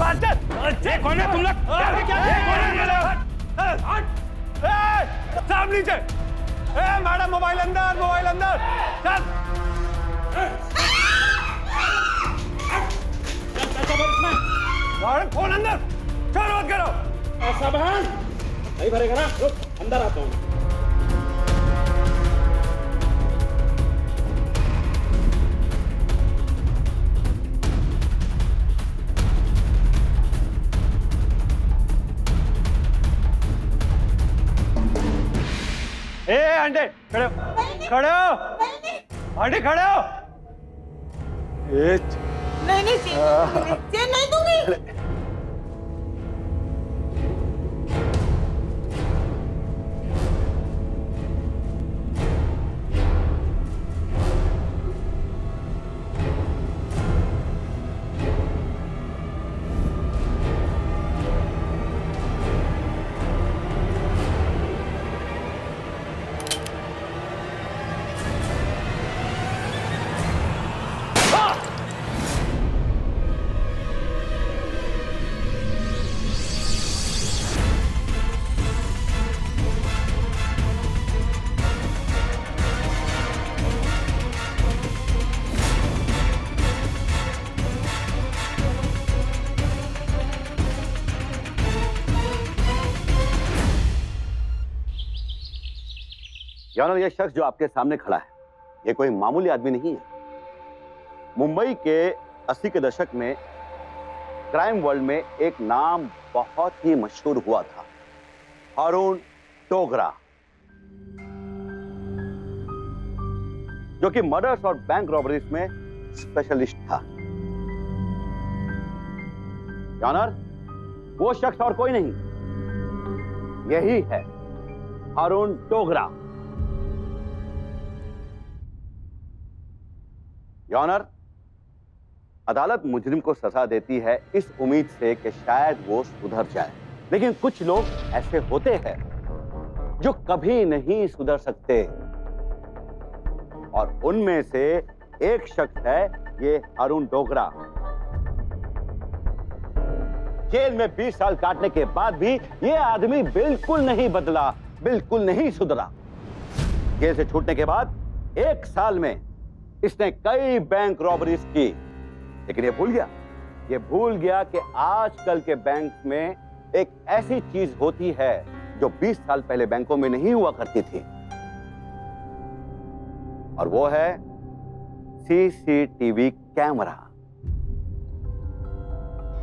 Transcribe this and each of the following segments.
कौन है तुम लोग? साहब नीचे। मैडम मोबाइल अंदर, मोबाइल अंदर। चल। मैडम फोन अंदर। चलो मत करो। ऐसा बहन नहीं भरेगा ना? रुक, अंदर आता हूँ। आंटे खड़े हो, खड़े हो, आंटे खड़े हो। नहीं चेन नहीं दूंगी। यानी ये शख्स जो आपके सामने खड़ा है, ये कोई मामूली आदमी नहीं है। मुंबई के 80 के दशक में क्राइम वर्ल्ड में एक नाम बहुत ही मशहूर हुआ था, हारून डोगरा, जो कि मर्डर्स और बैंक रॉबरीज में स्पेशलिस्ट था। ऑनर, वो शख्स और कोई नहीं, यही है हारून डोगरा। ऑनर, अदालत मुजरिम को सजा देती है इस उम्मीद से कि शायद वो सुधर जाए, लेकिन कुछ लोग ऐसे होते हैं जो कभी नहीं सुधर सकते, और उनमें से एक शख्स है ये हारून डोगरा। जेल में 20 साल काटने के बाद भी ये आदमी बिल्कुल नहीं बदला, बिल्कुल नहीं सुधरा। जेल से छूटने के बाद 1 साल में इसने कई बैंक रॉबरीज की, लेकिन ये भूल गया कि आजकल के बैंक में एक ऐसी चीज होती है जो 20 साल पहले बैंकों में नहीं हुआ करती थी, और वो है सीसीटीवी कैमरा।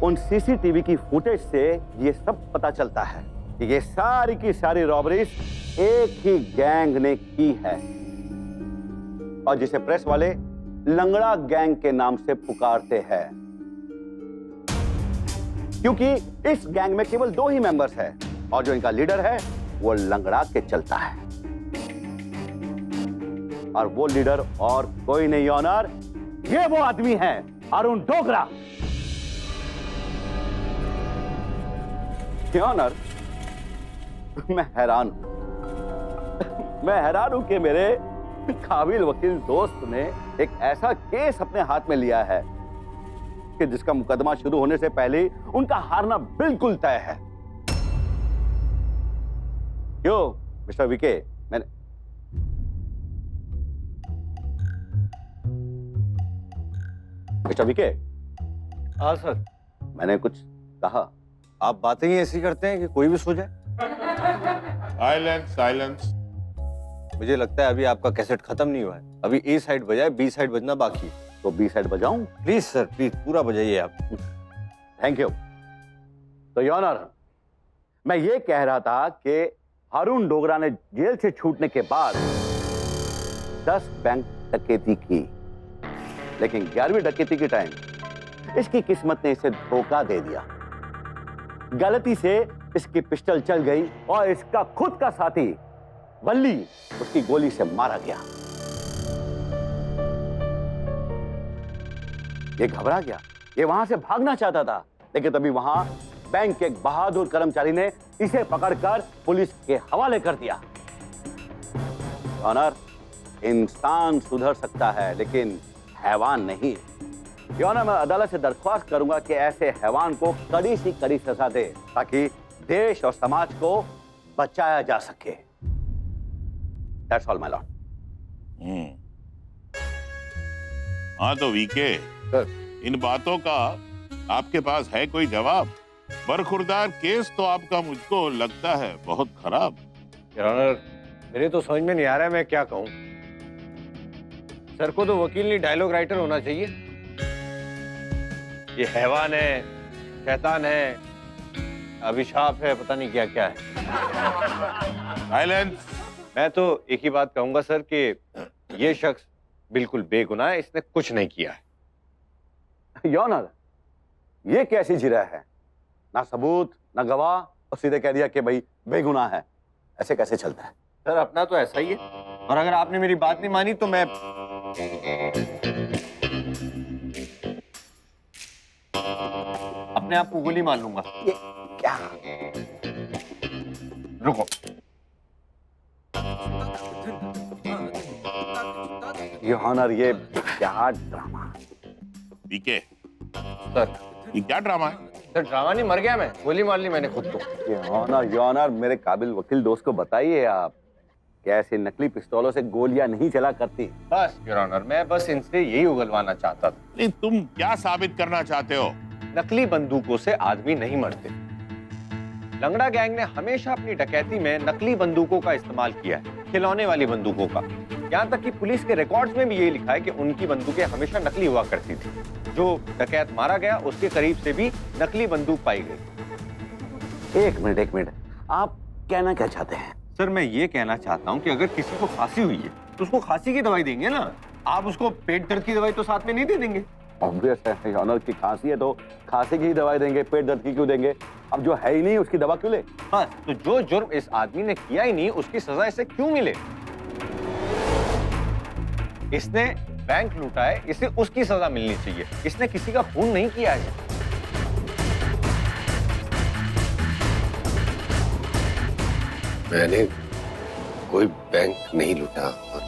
उन सीसीटीवी की फुटेज से ये सब पता चलता है कि ये सारी की सारी रॉबरीज एक ही गैंग ने की है, और जिसे प्रेस वाले लंगड़ा गैंग के नाम से पुकारते हैं, क्योंकि इस गैंग में केवल 2 ही मेंबर्स हैं, और जो इनका लीडर है वो लंगड़ा के चलता है, और वो लीडर और कोई नहीं ऑनर, ये वो आदमी है हारून डोगरा। ऑनर, मैं हैरान हूं कि मेरे काबिल वकील दोस्त ने एक ऐसा केस अपने हाथ में लिया है कि जिसका मुकदमा शुरू होने से पहले उनका हारना बिल्कुल तय है। क्यों मिस्टर विके? मिस्टर विके? हाँ सर। मैंने कुछ कहा? आप बातें ही ऐसी करते हैं कि कोई भी सो जाए। Silence, silence. मुझे लगता है अभी आपका कैसेट खत्म नहीं हुआ है, अभी ए साइड बजाए, बी साइड बजना बाकी है। तो बी साइड बजाऊं? प्लीज सर, प्लीज पूरा बजाइए आप। Thank you. तो योर ऑनर, मैं ये कह रहा था कि हारून डोगरा ने जेल से छूटने के बाद 10 बैंक डकैती की, लेकिन 11वीं डकैती के टाइम इसकी किस्मत ने इसे धोखा दे दिया। गलती से इसकी पिस्टल चल गई और इसका खुद का साथी बल्ली उसकी गोली से मारा गया। ये घबरा गया, ये वहां से भागना चाहता था, लेकिन तभी वहां बैंक के एक बहादुर कर्मचारी ने इसे पकड़कर पुलिस के हवाले कर दिया। ऑनर, इंसान सुधर सकता है लेकिन हैवान नहीं। योना मैं अदालत से दरख्वास्त करूंगा कि ऐसे हैवान को कड़ी सी कड़ी सजा दे ताकि देश और समाज को बचाया जा सके। That's all my Lord. हाँ तो वीके, इन बातों का आपके पास है कोई जवाब? बरखुरदार केस तो आपका मुझको लगता है बहुत खराब। योर ऑनर, मेरे तो समझ में नहीं आ रहा है मैं क्या कहूं। सर को तो वकील नहीं डायलॉग राइटर होना चाहिए। ये हैवान है, शैतान है, अभिशाप है, पता नहीं क्या क्या है। साइलेंस। मैं तो एक ही बात कहूंगा सर कि ये शख्स बिल्कुल बेगुनाह है, इसने कुछ नहीं किया है। योर ऑनर, ये कैसी जिरा है? ना सबूत ना गवाह और सीधे कह दिया कि भाई बेगुनाह है। ऐसे कैसे चलता है? सर अपना तो ऐसा ही है, और अगर आपने मेरी बात नहीं मानी तो मैं अपने आप को गोली मार लूंगा। ये क्या? रुको। योर ऑनर, ये क्या ड्रामा? वीके, सर ये क्या ड्रामा है? सर ड्रामा नहीं, मर गया मैं, गोली मार ली मैंने खुद को। योर ऑनर, मेरे काबिल वकील दोस्त को बताइए आप कि ऐसे नकली पिस्तौलों से गोलियां नहीं चला करती। बस योर ऑनर, मैं बस इनसे यही उगलवाना चाहता था। नहीं, तुम क्या साबित करना चाहते हो? नकली बंदूकों से आदमी नहीं मरते। लंगड़ा गैंग ने हमेशा अपनी डकैती में नकली बंदूकों का इस्तेमाल किया है, खिलौने वाली बंदूकों का। यहाँ तक कि पुलिस के रिकॉर्ड्स में भी यही लिखा है कि उनकी बंदूकें हमेशा नकली हुआ करती थी। जो डकैत मारा गया उसके करीब से भी नकली बंदूक पाई गई। एक मिनट, आप कहना क्या चाहते हैं? सर मैं ये कहना चाहता हूँ कि अगर किसी को खांसी हुई है तो उसको खांसी की दवाई देंगे ना, आप उसको पेट दर्द की दवाई तो साथ में नहीं दे देंगे। ऑब्वियस है योर ऑनर, की खांसी है तो खांसी की ही दवाई देंगे, पेट दर्द की क्यों देंगे? अब जो है ही नहीं उसकी दवा क्यों ले? बस, तो जो जुर्म इस आदमी ने किया ही नहीं उसकी सजा इसे क्यों मिले? इसने बैंक लूटा है, इसे उसकी सजा मिलनी चाहिए। इसने किसी का खून नहीं किया है। मैंने कोई बैंक नहीं लूटा और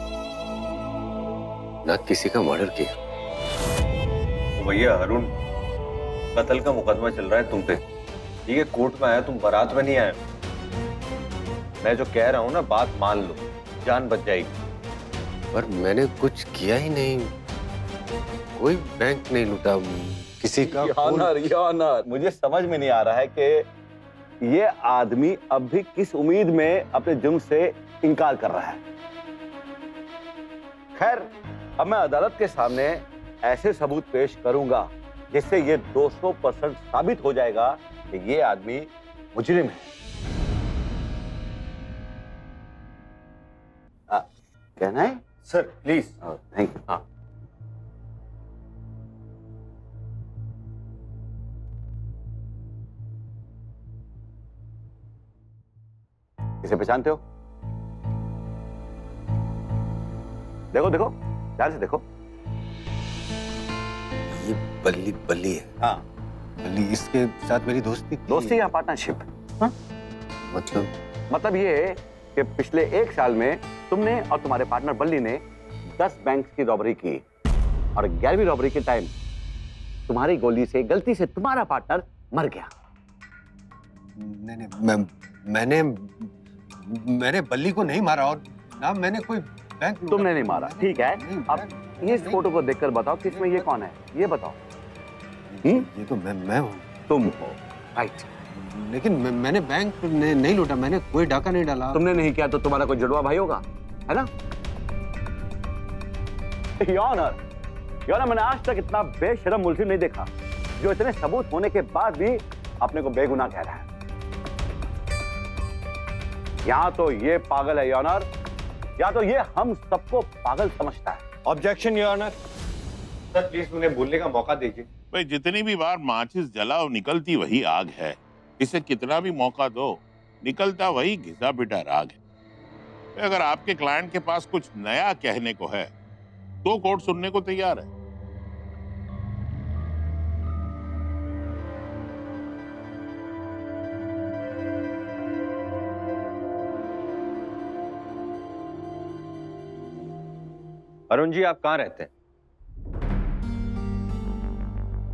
ना किसी का मर्डर किया। तो भैया अरुण, कत्ल का मुकदमा चल रहा है तुम पे। ठीक है, कोर्ट में आया, तुम बारात में नहीं आए। मैं जो कह रहा हूँ ना, बात मान लो, जान बच जाएगी। पर मैंने कुछ किया ही नहीं, कोई बैंक नहीं लूटा, किसी का योर ऑनर, मुझे समझ में नहीं आ रहा है कि ये आदमी अब भी किस उम्मीद में अपने जुर्म से इनकार कर रहा है। खैर, अब मैं अदालत के सामने ऐसे सबूत पेश करूंगा जिससे ये 200% साबित हो जाएगा कि ये आदमी मुजरिम है। कहना है सर प्लीज। Thank you. हाँ, इसे पहचानते हो? देखो देखो, ध्यान से देखो। ये बल्ली बल्ली है। हाँ, बल्ली, इसके साथ मेरी दोस्ती थी। दोस्ती या पार्टनरशिप? मतलब ये है कि पिछले 1 साल में तुमने और तुम्हारे पार्टनर बल्ली ने 10 बैंक की रॉबरी की और 11वीं रॉबरी के टाइम तुम्हारी गोली से गलती से तुम्हारा पार्टनर मर गया। नहीं, मैंने बल्ली को नहीं मारा और ना मैंने कोई बैंक लूटा। तुमने नहीं मारा, ठीक है। अब ये इस फोटो को देखकर बताओ कि इसमें ये कौन है, ये बताओ। ये तो मैं हूँ। तुम हो, राइट। लेकिन मैंने बैंक नहीं लूटा, मैंने कोई डाका नहीं डाला। तुमने नहीं किया तो तुम्हारा कोई जुड़वा भाई होगा, है ना? योर ऑनर, मैंने आज तक इतना बेशरम मुल्जिम नहीं देखा जो इतने सबूत होने के बाद भी अपने को बेगुनाह कह रहा है। यहाँ तो ये पागल है योर ऑनर, या तो ये हम सबको पागल समझता है। Objection your honour. Sir please उन्हें बोलने का मौका दीजिए। भाई, जितनी भी बार माचिस जलाओ निकलती वही आग है। इसे कितना भी मौका दो, निकलता वही घिसा पिटा राग है। अगर आपके क्लाइंट के पास कुछ नया कहने को है तो कोर्ट सुनने को तैयार है। अरुण जी, आप कहाँ रहते हैं?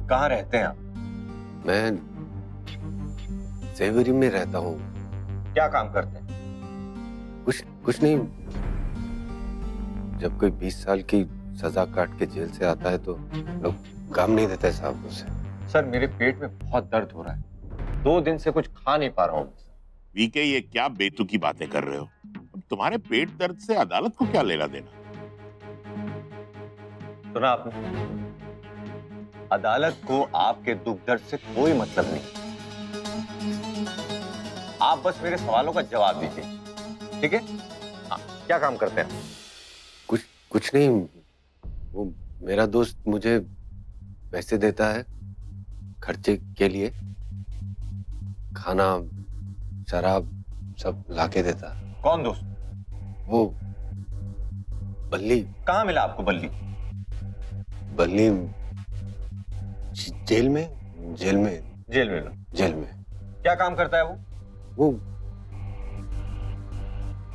कहाँ रहते हैं आप? मैं सेवरी में रहता हूँ। क्या काम करते हैं? कुछ नहीं। जब कोई 20 साल की सजा काट के जेल से आता है तो लोग काम नहीं देते साहब उसे। सर मेरे पेट में बहुत दर्द हो रहा है, 2 दिन से कुछ खा नहीं पा रहा हूँ। वीके, ये क्या बेतुकी बातें कर रहे हो? अब तुम्हारे पेट दर्द से अदालत को क्या लेना देना? सुना आपने? अदालत को आपके दुख दर्द से कोई मतलब नहीं। आप बस मेरे सवालों का जवाब दीजिए, ठीक है? हाँ, क्या काम करते हैं? कुछ नहीं। वो मेरा दोस्त मुझे पैसे देता है खर्चे के लिए, खाना शराब सब लाके देता है। कौन दोस्त? वो बल्ली। कहाँ मिला आपको बल्ली? बल्ली जेल में। जेल में क्या काम करता है वो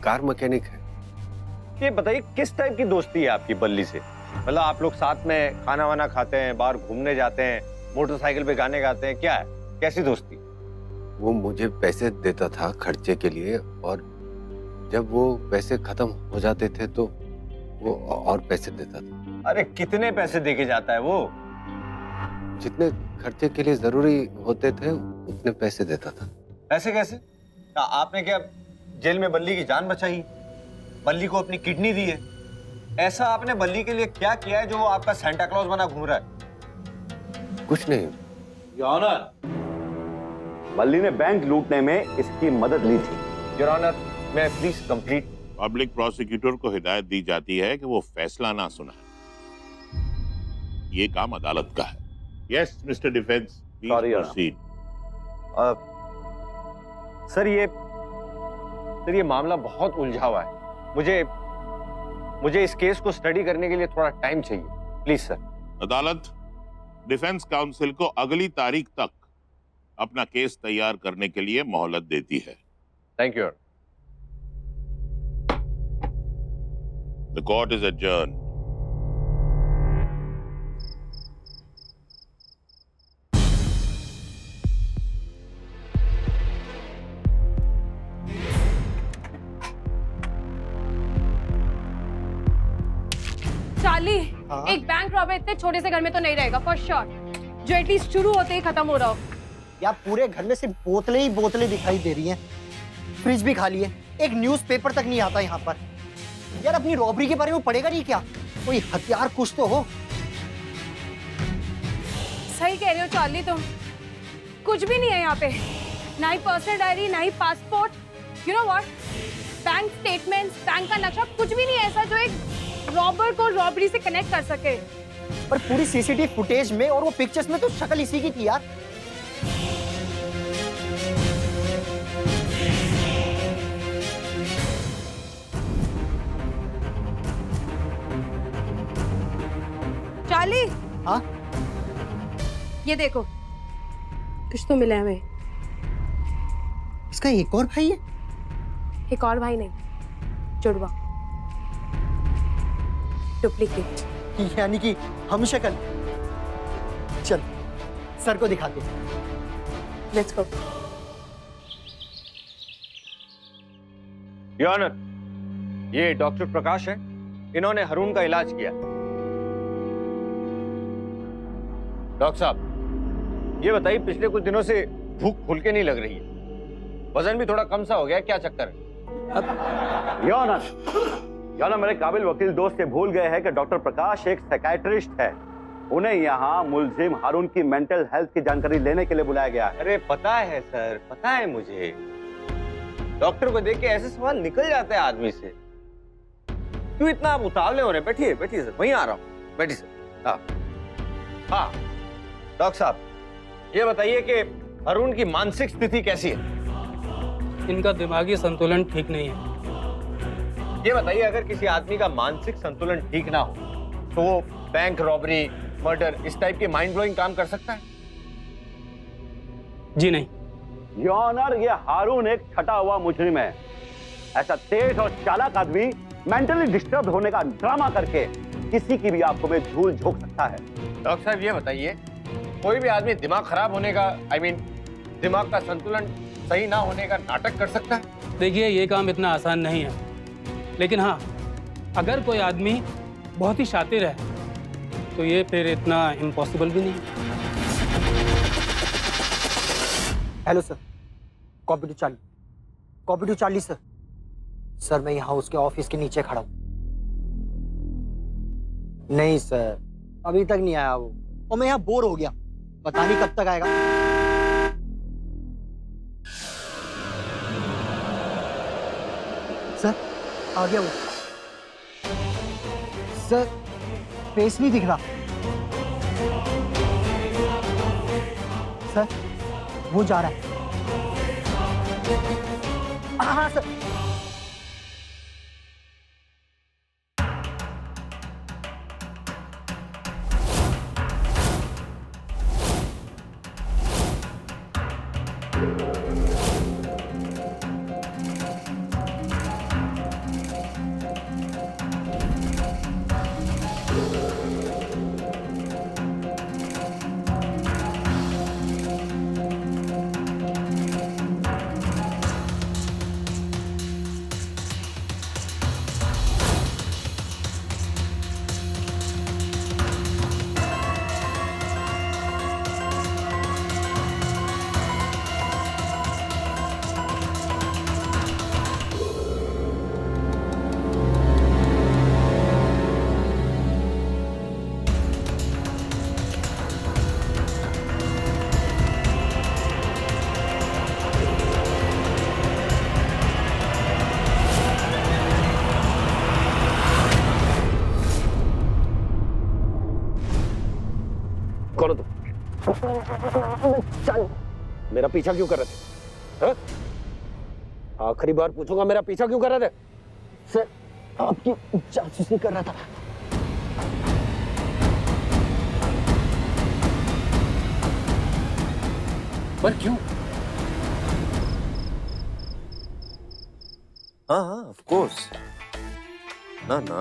कार मैकेनिक है। ये बताइए किस टाइप की दोस्ती है आपकी बल्ली से? मतलब आप लोग साथ में खाना वाना खाते हैं, बाहर घूमने जाते हैं, मोटरसाइकिल पे गाने गाते हैं, क्या है, कैसी दोस्ती? वो मुझे पैसे देता था खर्चे के लिए, और जब वो पैसे खत्म हो जाते थे तो वो और पैसे देता था। अरे कितने पैसे देके जाता है वो? जितने खर्चे के लिए जरूरी होते थे उतने पैसे देता था। ऐसे कैसे? आपने क्या जेल में बल्ली की जान बचाई, बल्ली को अपनी किडनी दी है? ऐसा आपने बल्ली के लिए क्या किया है जो वो आपका सेंटा क्लॉज बना घूम रहा है? कुछ नहीं। योर ऑनर, बल्ली ने बैंक लूटने में इसकी मदद ली थी। योर ऑनर, मैं प्लीज कंप्लीट। पब्लिक प्रोसिक्यूटर को हिदायत दी जाती है कि वो फैसला ना सुनाए। ये काम अदालत का है। Yes mister defence, Sorry, Your proceed. Sir ये मामला बहुत उलझा हुआ है। मुझे इस केस को स्टडी करने के लिए थोड़ा टाइम चाहिए, प्लीज सर। अदालत डिफेंस काउंसिल को अगली तारीख तक अपना केस तैयार करने के लिए मोहलत देती है। Thank you. The court is adjourned। Charlie, एक बैंक रॉबर इतने छोटे से घर में तो नहीं रहेगा फॉर श्योर, जो एटलीस्ट शुरू होते ही खत्म हो रहा हो। यार पूरे घर में सिर्फ बोतलें ही बोतलें दिखाई दे रही हैं। फ्रिज भी खाली है, एक न्यूज़पेपर तक नहीं आता यहाँ पर। यार अपनी रॉबरी के बारे में पढ़ेगा नहीं क्या? कोई हथियार कुछ तो हो। सही कह रहे हो चार्ली, तुम कुछ भी नहीं है यहाँ पे, ना ही पर्सनल डायरी, ना ही passport. You know what, bank statements, bank का नक्शा, कुछ भी नहीं है ऐसा जो एक रॉबर को रॉबरी से कनेक्ट कर सके। पर पूरी सीसीटीवी फुटेज में और वो पिक्चर्स में तो शक्ल इसी की थी यार। चार्ली, हाँ ये देखो, कुछ तो मिला है हमें। इसका एक और भाई है? एक और भाई नहीं, जुड़वा, डुप्लीकेट। यानी कि हम शक्ल। चल सर को दिखाते। Let's go. योर ऑनर, ये डॉक्टर प्रकाश है, इन्होंने हरून का इलाज किया। डॉक्टर साहब, ये बताइए पिछले कुछ दिनों से भूख खुल के नहीं लग रही है, वजन भी थोड़ा कम सा हो गया, क्या चक्कर है? योर ऑनर, मेरे काबिल वकील दोस्त ये भूल गए हैं कि डॉक्टर प्रकाश एक साइकियाट्रिस्ट है। उन्हें यहाँ मुलजिम हारून की मेंटल हेल्थ की जानकारी लेने के लिए बुलाया गया है। अरे पता है सर, पता है मुझे। डॉक्टर को देख के ऐसे सवाल निकल जाते हैं आदमी से। क्यों इतना आप उतावले हो रहे हैं? बैठिए बैठिए सर, वहीं आ रहा हूँ, बैठिए सर। हाँ डॉक्टर साहब, ये बताइए कि अरुण की मानसिक स्थिति कैसी है? इनका दिमागी संतुलन ठीक नहीं है। ये बताइए, अगर किसी आदमी का मानसिक संतुलन ठीक ना हो तो वो बैंक रॉबरी, मर्डर, इस टाइप के माइंड ब्लोइंग काम कर सकता है? जी नहीं। योर ऑनर, ये हारून एक छटा हुआ मुजरिम है। ऐसा तेज और चालाक आदमी मेंटली डिस्टर्ब होने का ड्रामा करके किसी की भी आंखों में धूल झोंक सकता है। डॉक्टर साहब, ये बताइए कोई भी आदमी दिमाग खराब होने का दिमाग का संतुलन सही ना होने का नाटक कर सकता है? देखिए, ये काम इतना आसान नहीं है, लेकिन हाँ, अगर कोई आदमी बहुत ही शातिर है तो ये फिर इतना इम्पॉसिबल भी नहीं है। Hello sir, copy to Charlie. Copy to Charlie sir. Sir मैं यहाँ उसके ऑफिस के नीचे खड़ा हूँ। नहीं सर, अभी तक नहीं आया वो, और मैं यहाँ बोर हो गया, पता नहीं कब तक आएगा। सर आ गया वो। सर फेस नहीं दिख रहा। सर वो जा रहा है। हाँ सर। कौन हो तुम? चल, मेरा पीछा क्यों कर रहे थे? हाँ? आखिरी बार पूछूंगा, मेरा पीछा क्यों कर रहे थे? सर आपकी जासूसी कर रहा था। पर क्यों? हाँ हाँ ऑफ कोर्स। ना ना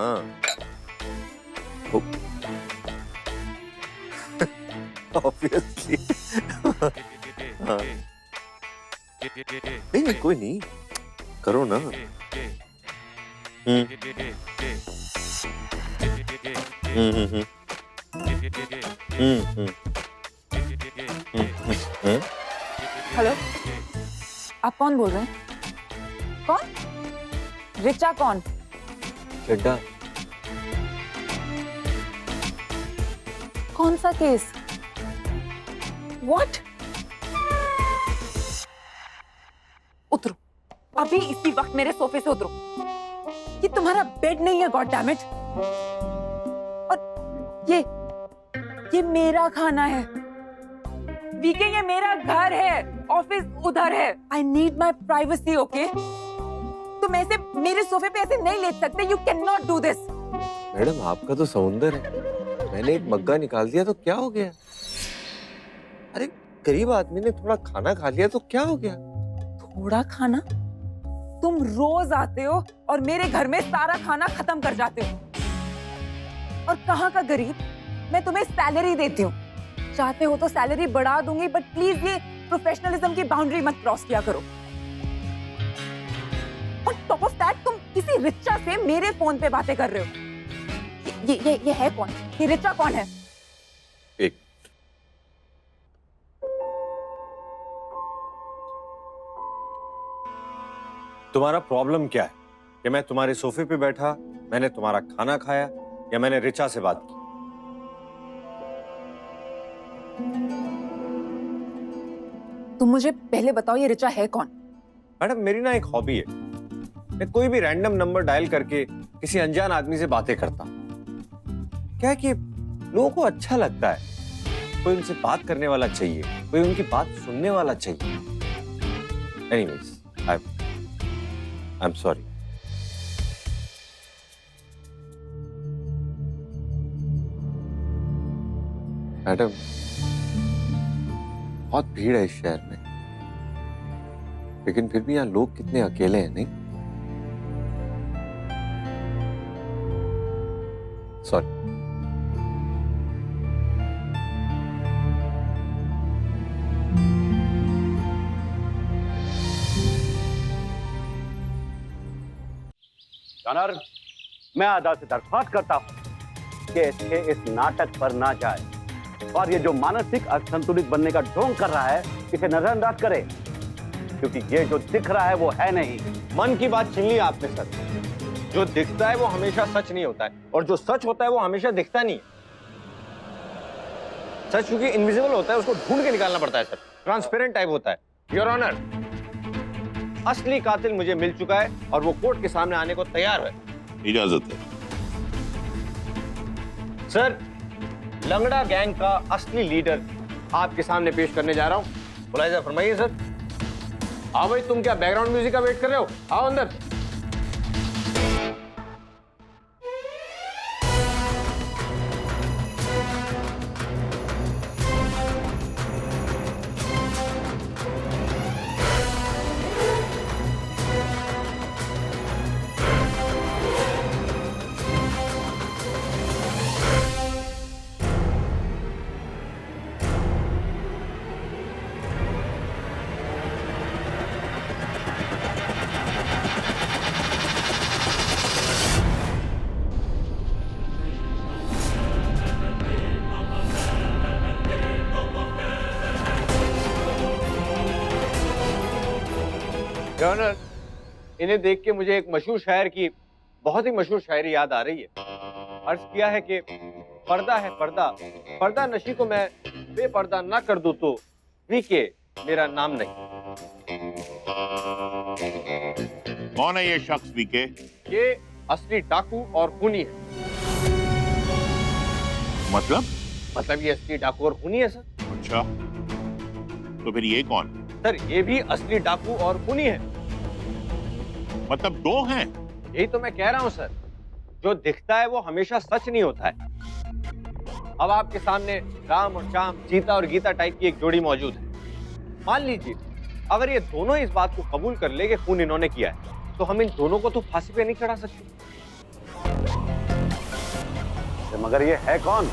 ऑब्वियसली। हाँ नहीं नहीं कोई नहीं, करो ना। हेलो, आप कौन बोल रहे हैं? कौन? रिचा कौन? चड्डा। कौन सा केस? What? उतरो, अभी इसी वक्त मेरे सोफे से उतरो। ये तुम्हारा बेड नहीं है, गॉड डैम इट। और ये मेरा खाना है। वीके, ये मेरा घर है, ऑफिस उधर है। I need my privacy, okay? तुम ऐसे मेरे सोफे पे ऐसे नहीं लेट सकते। You can not do this. Madam आपका तो समुंदर है, मैंने एक मग्गा निकाल दिया तो क्या हो गया? अरे गरीब आदमी ने थोड़ा खाना खा लिया तो क्या हो गया? थोड़ा खाना? तुम रोज आते हो और मेरे घर में सारा खाना खत्म कर जाते हो। और कहाँ का गरीब? मैं तुम्हें सैलरी देती हूँ, चाहते हो तो सैलरी बढ़ा दूंगी, बट प्लीज ये प्रोफेशनलिज्म की बाउंड्री मत क्रॉस किया करो। और टॉप ऑफ दैट तुम किसी रिचा से मेरे फोन पे बातें कर रहे हो। ये है कौन? ये रिचा कौन है? एक तुम्हारा प्रॉब्लम क्या है? कि मैं तुम्हारे सोफे पे बैठा, मैंने तुम्हारा खाना खाया, या मैंने रिचा से बात की? तुम मुझे पहले बताओ, ये रिचा है कौन? मैडम मेरी ना एक हॉबी है, मैं कोई भी रैंडम नंबर डायल करके किसी अनजान आदमी से बातें करता। क्या है कि लोगों को अच्छा लगता है, कोई उनसे बात करने वाला चाहिए, कोई उनकी बात सुनने वाला चाहिए। Anyways, I am sorry. Madam बहुत भीड़ है इस शहर में, लेकिन फिर भी यहाँ लोग कितने अकेले हैं, नहीं? सॉरी। ऑनर, मैं अदालत से दरख्वास्त करता हूं कि इसके इस नाटक पर ना जाए और ये जो मानसिक असंतुलित बनने का ढोंग कर रहा है इसे नजरअंदाज करे, क्योंकि ये जो दिख रहा है वो है नहीं। मन की बात छीन ली आपने सर। जो दिखता है वो हमेशा सच नहीं होता है, और जो सच होता है वो हमेशा दिखता नहीं है। सच क्योंकि इनविजिबल होता है, उसको ढूंढ के निकालना पड़ता है सर, ट्रांसपेरेंट टाइप होता है। योर ऑनर, असली कातिल मुझे मिल चुका है और वो कोर्ट के सामने आने को तैयार है। इजाजत है। सर, लंगड़ा गैंग का असली लीडर आपके सामने पेश करने जा रहा हूं। मुलाहिजा फरमाइए सर। हाँ भाई, तुम क्या बैकग्राउंड म्यूजिक का वेट कर रहे हो? आओ अंदर। ऑनर, इन्हें देख के मुझे एक मशहूर शायर की बहुत ही मशहूर शायरी याद आ रही है। अर्ज किया है कि पर्दा है पर्दा, पर्दा नशी को मैं बेपर्दा ना कर दूं तो वीके मेरा नाम नहीं। कौन है ये शख्स वीके? ये असली डाकू और खूनी है। मतलब ये असली डाकू और खूनी है सर। अच्छा, तो फिर ये कौन? सर, ये भी असली डाकू और खूनी है। मतलब दो हैं? यही तो मैं कह रहा हूं सर, जो दिखता है वो हमेशा सच नहीं होता है। अब आपके सामने राम और श्याम, सीता और गीता टाइप की एक जोड़ी मौजूद है। मान लीजिए अगर ये दोनों इस बात को कबूल कर ले कि खून इन्होंने किया है, तो हम इन दोनों को तो फांसी पे नहीं चढ़ा सकते। मगर ये है कौन?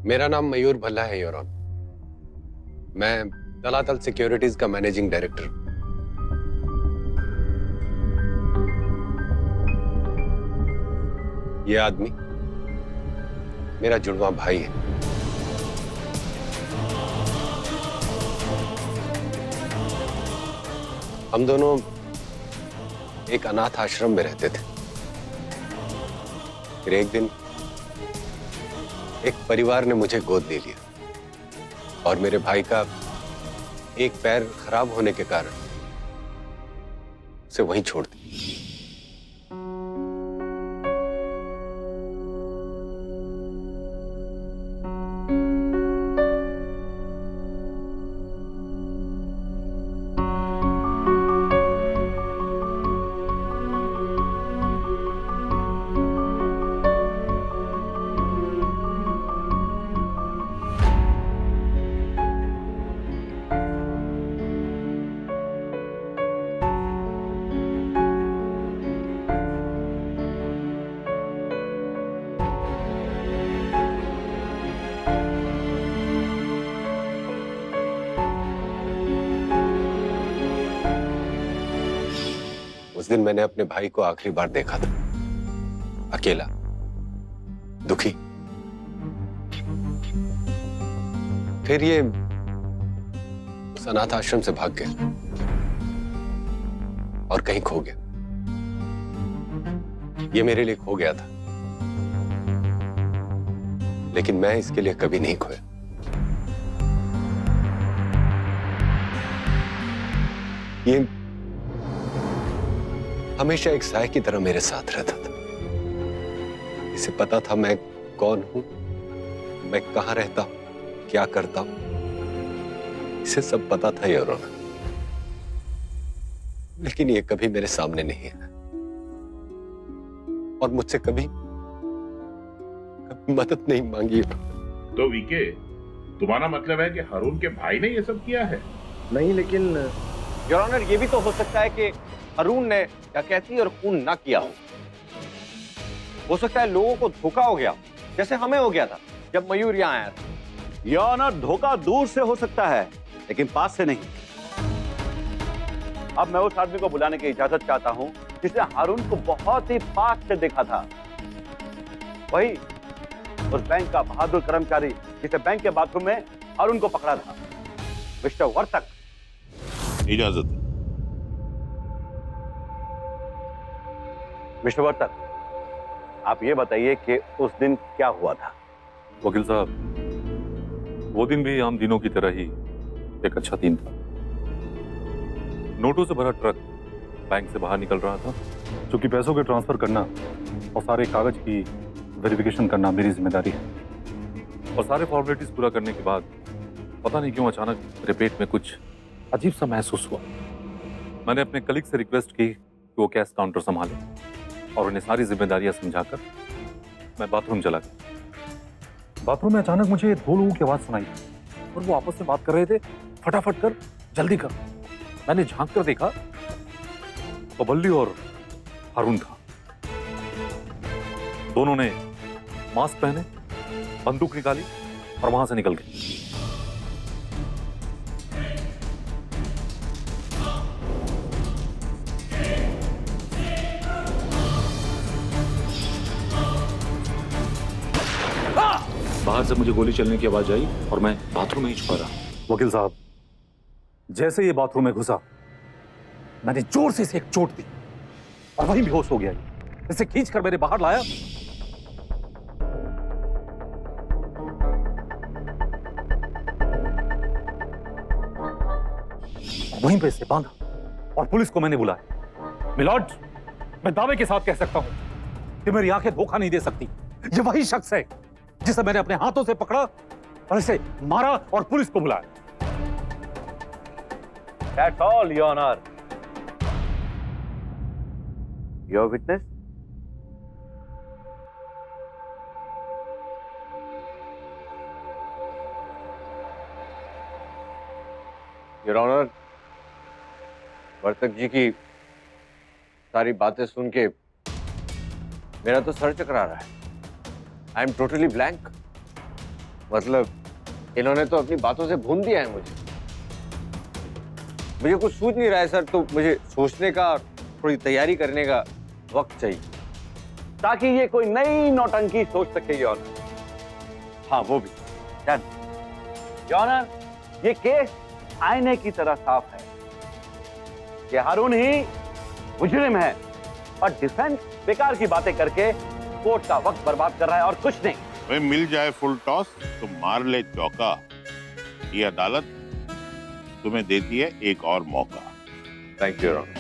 मेरा नाम मयूर भल्ला है योर ऑनर। मैं दलातल सिक्योरिटीज का मैनेजिंग डायरेक्टर। ये आदमी मेरा जुड़वा भाई है। हम दोनों एक अनाथ आश्रम में रहते थे। फिर एक दिन एक परिवार ने मुझे गोद ले लिया और मेरे भाई का एक पैर खराब होने के कारण उसे वहीं छोड़ दिया। उस दिन मैंने अपने भाई को आखिरी बार देखा था, अकेला, दुखी। फिर ये उस अनाथ आश्रम से भाग गया और कहीं खो गया। ये मेरे लिए खो गया था, लेकिन मैं इसके लिए कभी नहीं खोया। ये हमेशा एक साय की तरह मेरे साथ रहता था। इसे पता था मैं कौन हूं, मैं कहां रहता हूं, क्या करता हूं, इसे सब पता था योर ऑनर। लेकिन ये कभी मेरे सामने नहीं है और मुझसे मदद नहीं मांगी। तो वीके, तुम्हारा मतलब है कि हारून के भाई ने ये सब किया है? नहीं, लेकिन योर ऑनर, ये भी तो हो सकता है कि हारून ने डकैती और खून ना किया हो सकता है लोगों को धोखा हो गया, जैसे हमें हो गया था जब मयूर यहाँ आया था। योर ऑनर, धोखा दूर से हो सकता है लेकिन पास से नहीं। अब मैं उस आदमी को बुलाने की इजाजत चाहता हूं जिसने हारून को बहुत ही पास से देखा था, वही उस बैंक का बहादुर कर्मचारी जिसे बैंक के बाथरूम में हारून को पकड़ा था, मिस्टर वर्तक। इजाजत। मिस्टर वर्तक, आप ये बताइए कि उस दिन क्या हुआ था? वकील साहब, वो दिन भी आम दिनों की तरह ही एक अच्छा दिन था। नोटों से भरा ट्रक बैंक से बाहर निकल रहा था। चूंकि पैसों के ट्रांसफर करना और सारे कागज की वेरिफिकेशन करना मेरी जिम्मेदारी है, और सारे फॉर्मेलिटीज पूरा करने के बाद पता नहीं क्यों अचानक मेरे पेट में कुछ अजीब सा महसूस हुआ। मैंने अपने कलीग से रिक्वेस्ट की कि वो कैश काउंटर संभाले और उन्हें सारी जिम्मेदारियां समझाकर मैं बाथरूम चला गया। बाथरूम में अचानक मुझे दो लोगों की आवाज सुनाई और वो आपस में बात कर रहे थे। फटाफट कर, जल्दी कर। मैंने झांक कर देखा तो बल्ली और हारून था। दोनों ने मास्क पहने, बंदूक निकाली और वहां से निकल गए। बाहर से मुझे गोली चलने की आवाज आई और मैं बाथरूम में ही छुपा रहा। वकील साहब, जैसे ये बाथरूम में घुसा, मैंने जोर से इसे एक चोट दी और वहीं बेहोश हो गया। इसे खींचकर मैंने बाहर लाया। वहीं पे इसे बांधा और पुलिस को मैंने बुलाया। मिलॉर्ड, मैं दावे के साथ कह सकता हूं कि मेरी आंखें धोखा नहीं दे सकती। ये वही शख्स है जिसे मैंने अपने हाथों से पकड़ा और इसे मारा और पुलिस को बुलाया। That's all, Your Honor. Your witness? Your honour, Vartak ji की सारी बातें सुन के मेरा तो सर चकरा रहा है। I am totally blank. मतलब इन्होंने तो अपनी बातों से भून दिया है मुझे कुछ सूझ नहीं रहा है सर, तो मुझे सोचने का, थोड़ी तैयारी करने का वक्त चाहिए ताकि ये कोई नई नौटंकी सोच सके। योर ऑनर, हाँ वो भी डन। योर ऑनर, ये केस आईने की तरह साफ है कि हारून ही मुजरिम है और डिफेंस बेकार की बातें करके कोर्ट का वक्त बर्बाद कर रहा है और कुछ नहीं। वे मिल जाए फुल टॉस तो मार ले चौका। ये अदालत तुम्हें देती है एक और मौका। Thank you your honour.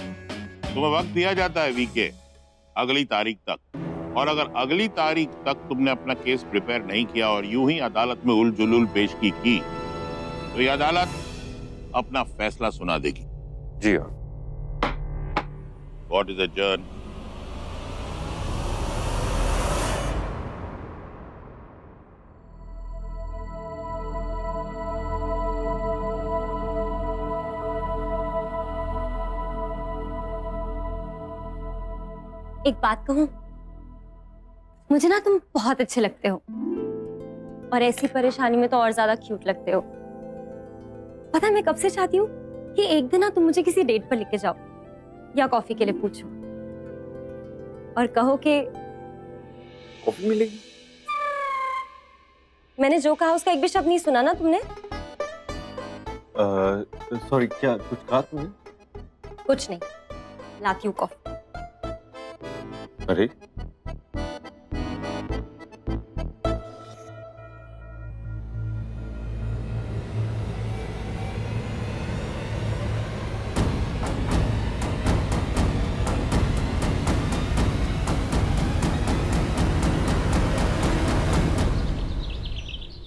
तुम्हें वक्त दिया जाता है वीके, अगली तारीख तक, और अगर अगली तारीख तक तुमने अपना केस प्रिपेयर नहीं किया और यूं ही अदालत में उल जुलूल पेशगी की तो ये अदालत अपना फैसला सुना देगी। जी हाँ। What is adjourned? एक बात कहूं, मुझे ना तुम बहुत अच्छे लगते हो और ऐसी परेशानी में तो और ज्यादा क्यूट लगते हो। पता है मैं कब से चाहती हूँ कि एक दिन ना तुम मुझे किसी डेट पर लेके जाओ या कॉफी के लिए पूछो और कहो कि कॉफी मिलेगी। मैंने जो कहा उसका एक भी शब्द नहीं सुना ना तुमने? सॉरी, क्या कुछ कहा तुमने? कुछ नहीं, लाती हूँ कॉफी। अरे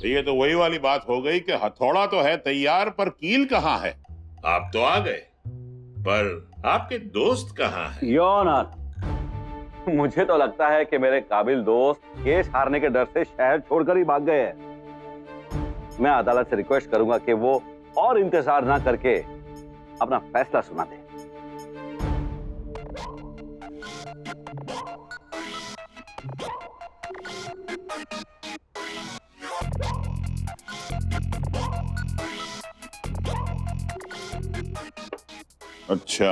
ये तो वही वाली बात हो गई कि हथौड़ा तो है तैयार पर कील कहाँ है। आप तो आ गए पर आपके दोस्त कहाँ हैं? योर ऑनर, मुझे तो लगता है कि मेरे काबिल दोस्त केस हारने के डर से शहर छोड़कर ही भाग गए हैं। मैं अदालत से रिक्वेस्ट करूंगा कि वो और इंतजार ना करके अपना फैसला सुना दे। अच्छा,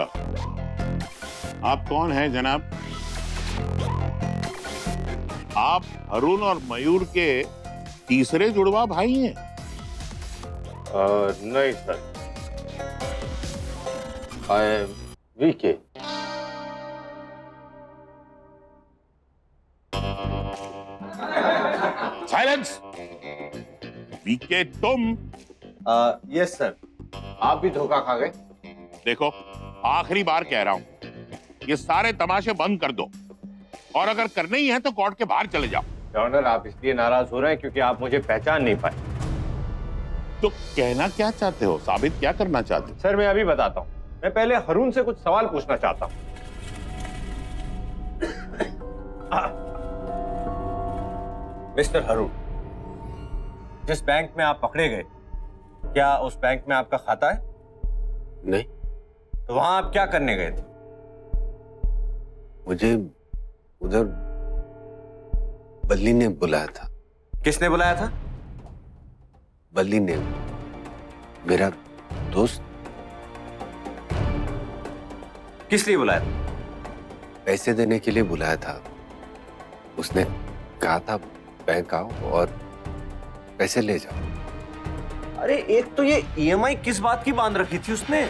आप कौन हैं जनाब? आप अरुण और मयूर के तीसरे जुड़वा भाई हैं? नहीं sir, I am VK. Silence. VK तुम? Yes sir. आप भी धोखा खा गए। देखो, आखिरी बार कह रहा हूं, ये सारे तमाशे बंद कर दो, और अगर करने ही है तो कोर्ट के बाहर चले जाओ। ऑनर, आप इसलिए नाराज हो रहे हैं क्योंकि आप मुझे पहचान नहीं पाए। तो कहना क्या चाहते हो, साबित क्या करना चाहते हो? सर मैं अभी बताता हूँ। मैं पहले हरून से कुछ सवाल पूछना चाहता हूँ। मिस्टर हरून, जिस बैंक में आप पकड़े गए, क्या उस बैंक में आपका खाता है? नहीं। तो वहां आप क्या करने गए थे? मुझे उधर बल्ली ने बुलाया था। किसने बुलाया था? बल्ली ने, मेरा दोस्त। किस लिए बुलाया था? पैसे देने के लिए बुलाया था। उसने कहा था बैंक आओ और पैसे ले जाओ। अरे एक तो ये ईएमआई किस बात की बांध रखी थी उसने?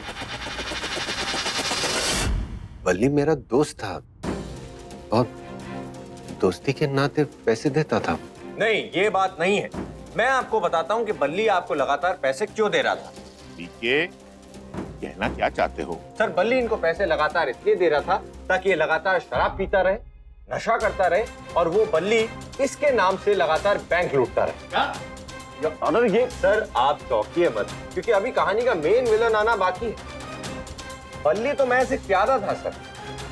बल्ली मेरा दोस्त था और दोस्ती के नाते पैसे देता था। नहीं, ये बात नहीं है। मैं आपको बताता हूँ कि बल्ली आपको लगातार पैसे क्यों दे रहा था। ये कहना क्या चाहते हो? सर, बल्ली इनको पैसे लगातार इसलिए दे रहा था ताकि ये लगातार शराब पीता रहे, नशा करता रहे, और वो बल्ली इसके नाम से लगातार बैंक लूटता रहे। क्या? ऑनर, ये सर आप चौंकिए मत, क्योंकि अभी कहानी का मेन विलन आना बाकी है। बल्ली तो मैं सिर्फ प्यादा था सर,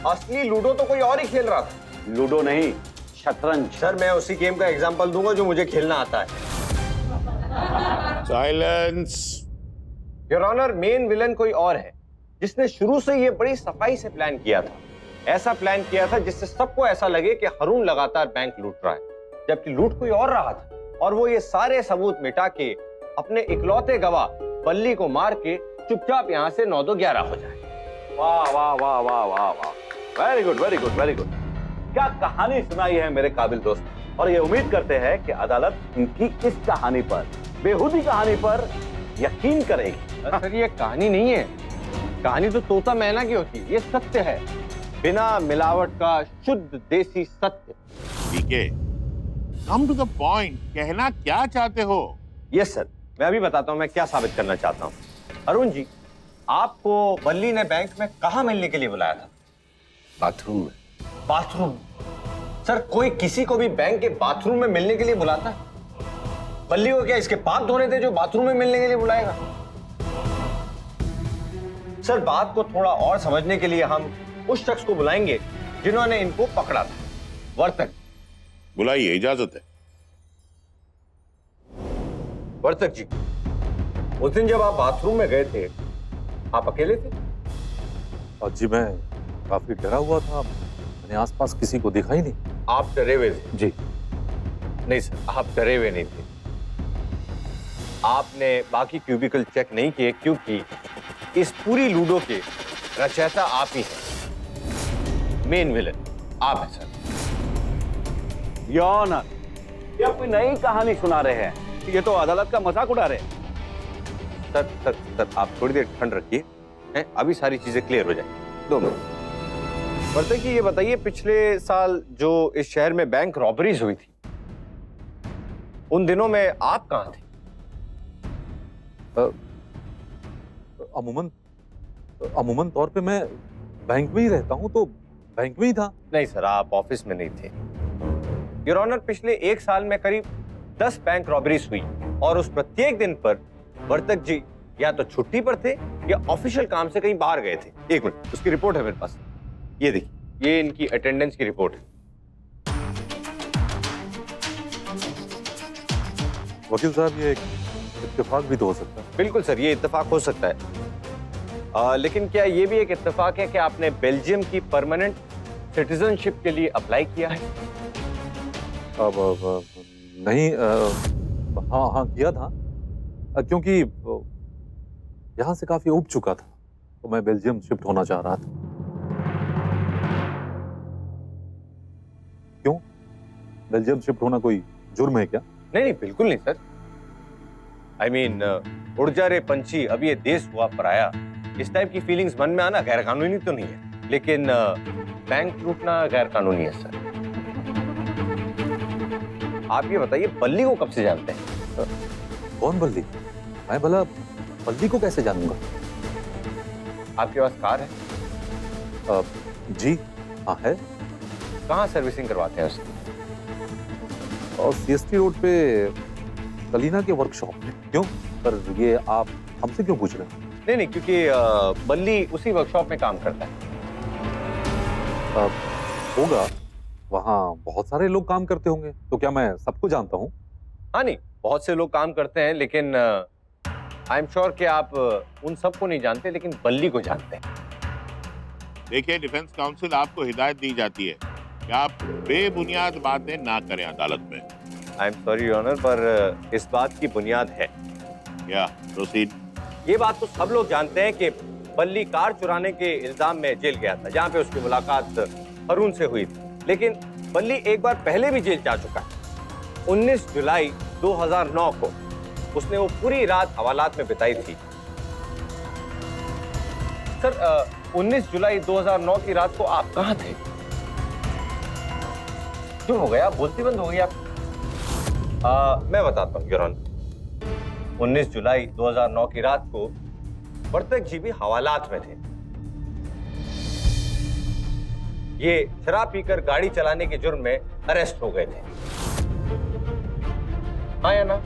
असली लूडो तो कोई और ही खेल रहा था। लूडो नहीं, शतरंज। सर मैं उसी गेम का एग्जांपल दूंगा जो मुझे खेलना आता है। Silence. Your honour, main villain कोई और है जिसने शुरू से ये बड़ी सफाई से प्लान किया था। ऐसा प्लान किया था जिससे सबको ऐसा लगे कि हरून लगातार बैंक लूट रहा है, जबकि लूट कोई और रहा था। और वो ये सारे सबूत मिटा के अपने इकलौते गवाह बल्ली को मार के चुपचाप यहाँ से 9-11 हो जाए। वाह वाह वाह वाह वाह वाह, very good very good very good. क्या कहानी सुनाई है मेरे काबिल दोस्त, और ये उम्मीद करते हैं कि अदालत इनकी इस कहानी पर, बेहुदी कहानी पर यकीन करेगी। सर ये कहानी नहीं है, कहानी तो तोता मैना की होती है। ये सत्य है, बिना मिलावट का शुद्ध देसी सत्य। ठीक है, कम टू द पॉइंट, कहना क्या चाहते हो? यस सर, मैं अभी बताता हूँ मैं क्या साबित करना चाहता हूँ। अरुण जी, आपको बल्ली ने बैंक में कहाँ मिलने के लिए बुलाया था? बाथरूम में। बाथरूम? सर कोई किसी को भी बैंक के बाथरूम में मिलने के लिए बुलाता है? बल्ली को क्या इसके पाप धोने थे जो बाथरूम में मिलने के लिए बुलाएगा? सर बात को थोड़ा और समझने के लिए हम उस शख्स को बुलाएंगे जिन्होंने इनको पकड़ा था, वर्तक। बुलाइए, इजाजत है। वर्तक जी, उस दिन जब आप बाथरूम में गए थे, आप अकेले थे? और जी मैं काफी डरा हुआ था, मैंने आसपास किसी को देखा ही नहीं। आप डरे हुए थे? जी नहीं सर, आप डरे हुए नहीं थे। आपने बाकी क्यूबिकल चेक नहीं किए क्योंकि इस पूरी लूडो के रचयिता आप ही हैं, मेन विलन आप हैं सर। योर ऑनर, ये कोई नई कहानी सुना रहे हैं, ये तो अदालत का मजाक उड़ा रहे हैं। सर सर सर आप थोड़ी देर ठंड रखिए, हैं अभी सारी चीजें क्लियर हो जाएंगी। 2 मिनट। वर्तक जी ये बताइए, पिछले साल जो इस शहर में बैंक रॉबरीज हुई थी, उन दिनों में आप कहां थे? अमूमन तौर पे मैं बैंक में ही रहता हूं, तो बैंक में ही था। नहीं सर, आप ऑफिस में नहीं थे। योर ऑनर, पिछले 1 साल में करीब 10 बैंक रॉबरीज हुई और उस प्रत्येक दिन पर वर्तक जी या तो छुट्टी पर थे या ऑफिशियल काम से कहीं बाहर गए थे। 1 मिनट, उसकी रिपोर्ट है मेरे पास, ये देखिए। ये इनकी अटेंडेंस की रिपोर्ट है। वकील साहब, ये एक इत्तेफाक भी तो हो सकता है। बिल्कुल सर, ये इत्तेफाक हो सकता है, लेकिन क्या ये भी एक इत्तेफाक है कि आपने बेल्जियम की परमानेंट सिटीजनशिप के लिए अप्लाई किया है? अब नहीं, हाँ हाँ किया था, क्योंकि यहाँ से काफी उब चुका था, तो मैं बेल्जियम शिफ्ट होना चाह रहा था। क्यों, बेल्जियम शिफ्ट होना कोई जुर्म है क्या? नहीं नहीं, बिल्कुल नहीं सर। आई मीन, उड़ जा रे पंछी, अब ये देश हुआ पराया, इस टाइप की फीलिंग्स मन में आना गैर कानूनी तो नहीं है, लेकिन बैंक लूटना गैर कानूनी है सर। आप ये बताइए, बल्ली को कब से जानते हैं? कौन बल्ली? मैं भला बल्ली को कैसे जानूंगा? आपके पास कार है? जी हाँ है। कहाँ सर्विसिंग करवाते हैं उसकी? और सीएसटी रोड पे कलीना के वर्कशॉप में। क्यों? पर ये आप हमसे क्यों पूछ रहे हैं? नहीं नहीं, क्योंकि बल्ली उसी वर्कशॉप में काम करता है। होगा, वहाँ बहुत सारे लोग काम करते होंगे, तो क्या मैं सबको जानता हूँ? हाँ नहीं, बहुत से लोग काम करते हैं, लेकिन आई एम श्योर कि आप उन सबको नहीं जानते, लेकिन बल्ली को जानते हैं। देखिए, डिफेंस काउंसिल आपको हिदायत दी जाती है कि आप बेबुनियाद बातें ना करें अदालत में। I am sorry your honour, पर इस बात की बुनियाद है। या प्रोसीड। ये बात तो सब लोग जानते हैं कि बल्ली कार चुराने के इल्जाम में जेल गया था, जहाँ पे उसकी मुलाकात हरून से हुई थी। लेकिन बल्ली एक बार पहले भी जेल जा चुका है। 19 जुलाई 2009 को उसने वो पूरी रात हवालात में बिताई थी। सर, 19 जुलाई 2009 की रात को आप कहाँ थे? क्यों हो गया, बोलती बंद हो गई आप? मैं बताता हूँ योर ऑनर। 19 जुलाई 2009 की रात को वर्तक जी भी हवालात में थे। ये शराब पीकर गाड़ी चलाने के जुर्म में अरेस्ट हो गए थे। हाँ या ना?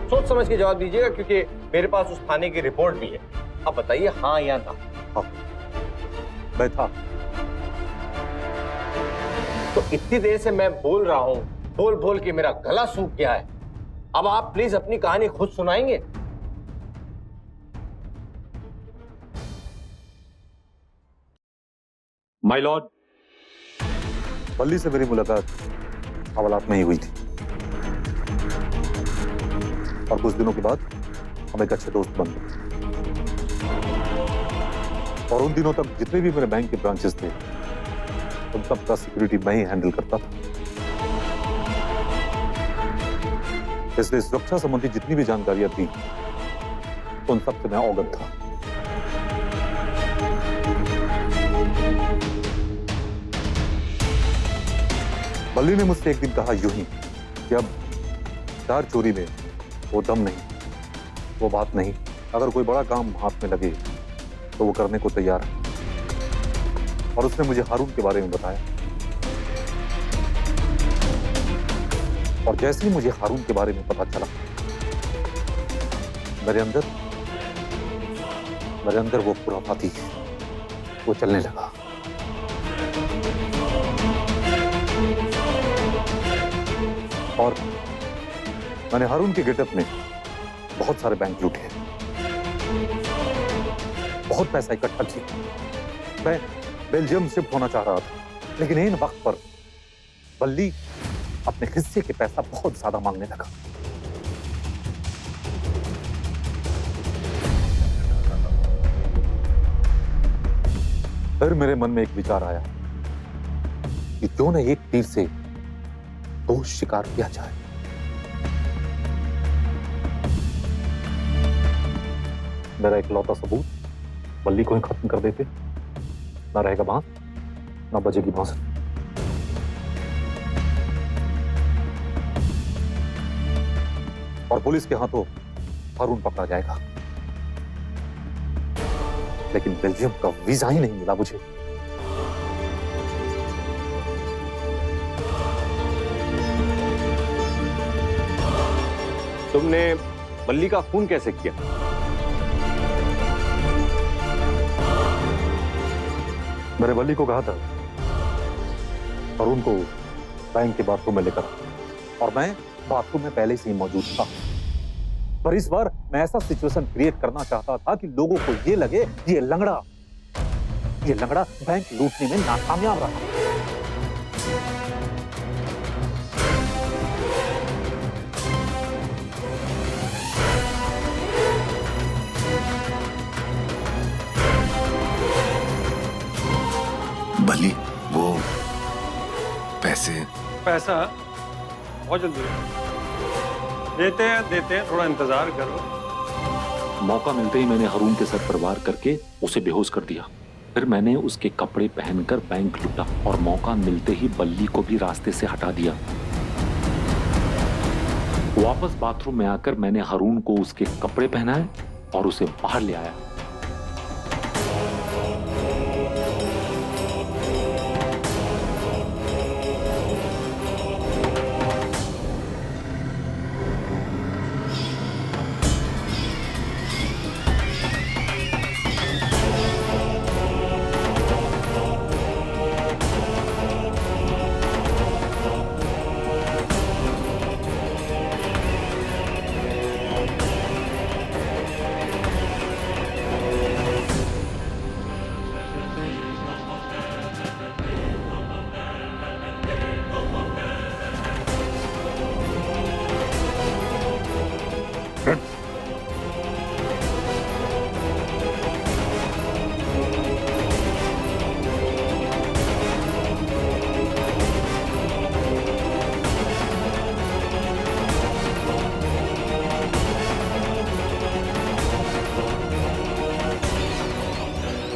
सोच समझ के जवाब दीजिएगा, क्योंकि मेरे पास उस थाने की रिपोर्ट भी है। अब बताइए हाँ या ना? हाँ, मैं था। तो इतनी देर से मैं बोल रहा हूं, बोल बोल के मेरा गला सूख गया है। अब आप प्लीज अपनी कहानी खुद सुनाएंगे? माय लॉर्ड, बल्ली से मेरी मुलाकात हवालात में ही हुई थी, और कुछ दिनों के बाद हम एक अच्छे दोस्त बन गए। और उन दिनों तक जितने भी मेरे बैंक के ब्रांचेस थे, उन सबका सिक्योरिटी मैं ही हैंडल करता था। इसलिए सुरक्षा संबंधी जितनी भी जानकारियां थी, उन सब से मैं अवगत था। बल्ली ने मुझसे एक दिन कहा यूं ही कि अब कार चोरी में वो दम नहीं, वो बात नहीं, अगर कोई बड़ा काम हाथ में लगे तो वो करने को तैयार है। और उसने मुझे हारून के बारे में बताया, और जैसे ही मुझे हारून के बारे में पता चला, मेरे अंदर वो खुराफाती वो चलने लगा। और मैंने हारून के गेटअप में बहुत सारे बैंक लूटे, बहुत पैसा इकट्ठा किया। मैं बेल्जियम शिफ्ट होना चाह रहा था, लेकिन इन वक्त पर बल्ली अपने हिस्से के पैसा बहुत ज्यादा मांगने लगा। फिर मेरे मन में एक विचार आया कि क्यों न एक तीर से दो शिकार किया जाए। मेरा इकलौता सबूत बल्ली को ही खत्म कर देते, ना रहेगा बांस, ना बजेगी बांसुरी। और पुलिस के हाथों हारून पकड़ा जाएगा। लेकिन बेल्जियम का वीजा ही नहीं मिला मुझे। तुमने बल्ली का खून कैसे किया? मैंने वली को कहा था अरुण को बैंक के बाथरूम में लेकर आ। और मैं बाथरूम में पहले से ही मौजूद था। पर इस बार मैं ऐसा सिचुएशन क्रिएट करना चाहता था कि लोगों को ये लगे ये लंगड़ा बैंक लूटने में नाकामयाब रहा। बली, वो पैसा बहुत जल्दी देते हैं, थोड़ा इंतजार करो। मौका मिलते ही मैंने हरून के सर पर वार करके उसे बेहोश कर दिया। फिर मैंने उसके कपड़े पहनकर बैंक लूटा और मौका मिलते ही बल्ली को भी रास्ते से हटा दिया। वापस बाथरूम में आकर मैंने हरून को उसके कपड़े पहनाए और उसे बाहर ले आया।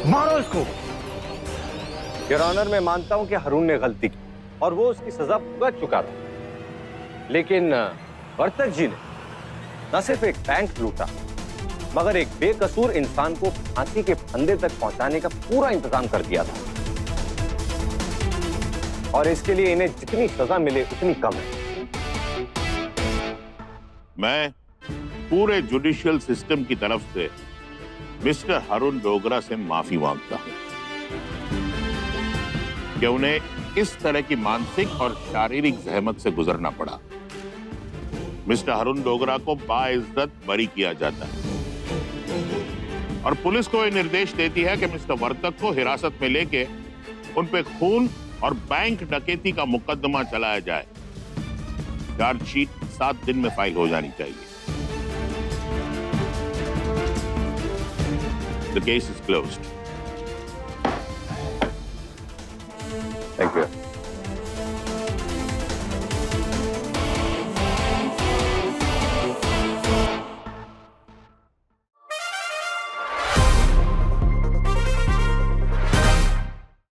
मारो इसको। योर ऑनर, मैं मानता हूं कि हरून ने गलती की और वो उसकी सजा भुगत चुका था, लेकिन वर्तक जी ने न सिर्फ एक बैंक लूटा मगर एक बेकसूर इंसान को फांसी के फंदे तक पहुंचाने का पूरा इंतजाम कर दिया था। और इसके लिए इन्हें जितनी सजा मिले उतनी कम है। मैं पूरे जुडिशियल सिस्टम की तरफ से मिस्टर हरून डोगरा से माफी मांगता हूं कि उन्हें इस तरह की मानसिक और शारीरिक जहमत से गुजरना पड़ा। मिस्टर हरून डोगरा को बाइज्जत बरी किया जाता है और पुलिस को यह निर्देश देती है कि मिस्टर वर्तक को हिरासत में लेके उन पे खून और बैंक डकैती का मुकदमा चलाया जाए। चार्जशीट 7 दिन में फाइल हो जानी चाहिए। The case is closed. Thank you.